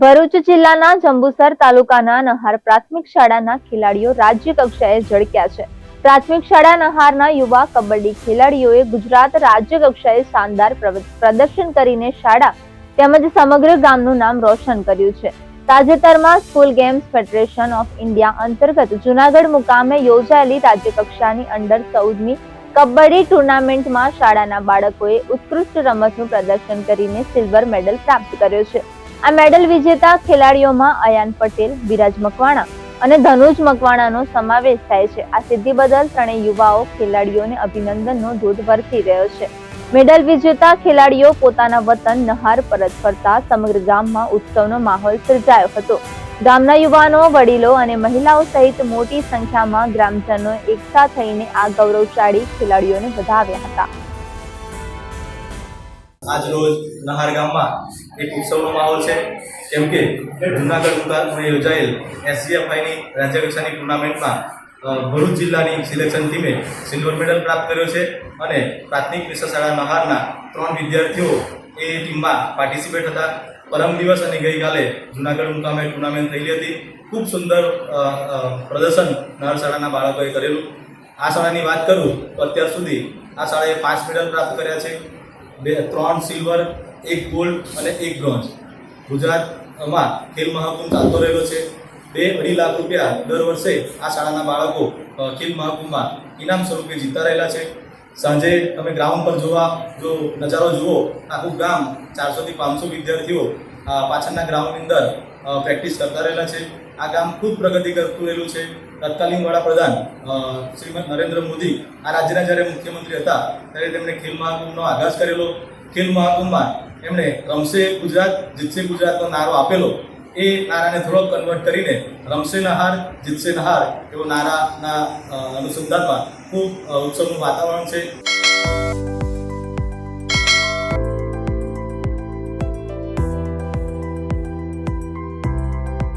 ભરૂચ જિલ્લાના જંબુસર તાલુકાના નહાર પ્રાથમિક શાળાના ખેલાડીઓ રાજ્ય કક્ષાએ ઝળક્યા છે। પ્રાથમિક શાળા નહારના યુવા કબડ્ડી ખેલાડીઓએ ગુજરાત રાજ્ય કક્ષાએ શાનદાર પ્રદર્શન કરીને શાળા તેમજ સમગ્ર ગામનું નામ રોશન કર્યું છે। તાજેતરમાં school games federation of India અંતર્ગત જૂનાગઢ મુકામે યોજાયેલી રાજ્ય કક્ષાની અંડર 14મી કબડ્ડી ટુર્નામેન્ટમાં શાળાના બાળકોએ ઉત્કૃષ્ટ રમતનું પ્રદર્શન કરીને સિલ્વર મેડલ પ્રાપ્ત કર્યો છે। આ મેડલ વિજેતા ખેલાડીઓમાં અયાન પટેલ, વિરાજ મકવાણા અને ધનુજ મકવાણાનો સમાવેશ થાય છે। આ સિદ્ધિ બદલ ત્રણેય યુવાઓ ખેલાડીઓને અભિનંદનનો ધોધ વરસી રહ્યો છે। મેડલ વિજેતા ખેલાડીઓ પોતાના વતન નહાર પરત ફરતા સમગ્ર ગામમાં ઉત્સવનો માહોલ સર્જાયો હતો। ગામના યુવાનો, વડીલો અને મહિલાઓ સહિત મોટી સંખ્યામાં ગ્રામજનોએ એકઠા થઈને આ ગૌરવશાળી ખેલાડીઓને વધાવ્યા હતા। आज रोज नहार गाम में एक उत्सव माहौल है केम के जूनागढ़ में योजाયેલ SGFI राज्य कक्षा की टूर्नामेंट में भरूच जिला की सिलेक्शन टीमें सिल्वर मेडल प्राप्त कर्यो छे अने प्राथमिक विशेष शाळा नहारना 3 विद्यार्थीओ ए टीम में पार्टिसिपेट था। परम दिवस अने गई काले जूनागढ़ मुकामे टूर्नामेंट थयेली हती। खूब सुंदर प्रदर्शन नहार शाळाना बाळकोए करेलुं। आ शाळानी वात करूं तो अत्यार सुधी आ शाळाए 5 मेडल प्राप्त कर्या छे। 3 सिल्वर, 1 गोल्ड और 1 ब्रोंज। गुजरात में खेल महाकुंभ चालतो रहेलो छे। 2-2.5 लाख रुपया दर वर्षे आ शाळाना बाळको खेल महाकुंभ में इनाम स्वरूपे जीता रहेला छे। सांजे तमे ग्राउंड पर जोवा जो नजारो जुओ, आखुं गाम 400 થી 500 विद्यार्थीओ पाछळना ग्राउंड अंदर प्रेक्टिस करता रहेला छे। आ गाम खूब प्रगति करतुं रहेलुं छे। तत्कालीन वडाप्रधान श्रीमद नरेंद्र मोदी आ राज्यना જ્યારે મુખ્યમંત્રી હતા ત્યારે તેમણે ખેલ મહાકુંભનો આગાજ કરેલો। ખેલ મહાકુંભમાં એમણે રમશે ગુજરાત જીતશે ગુજરાતનો નારો આપેલો। એ નારાને થોડોક કન્વર્ટ કરીને રમશે નહાર જીતશે નહાર એવો નારાના અનુસંધાનમાં ખૂબ ઉત્સવનું વાતાવરણ છે।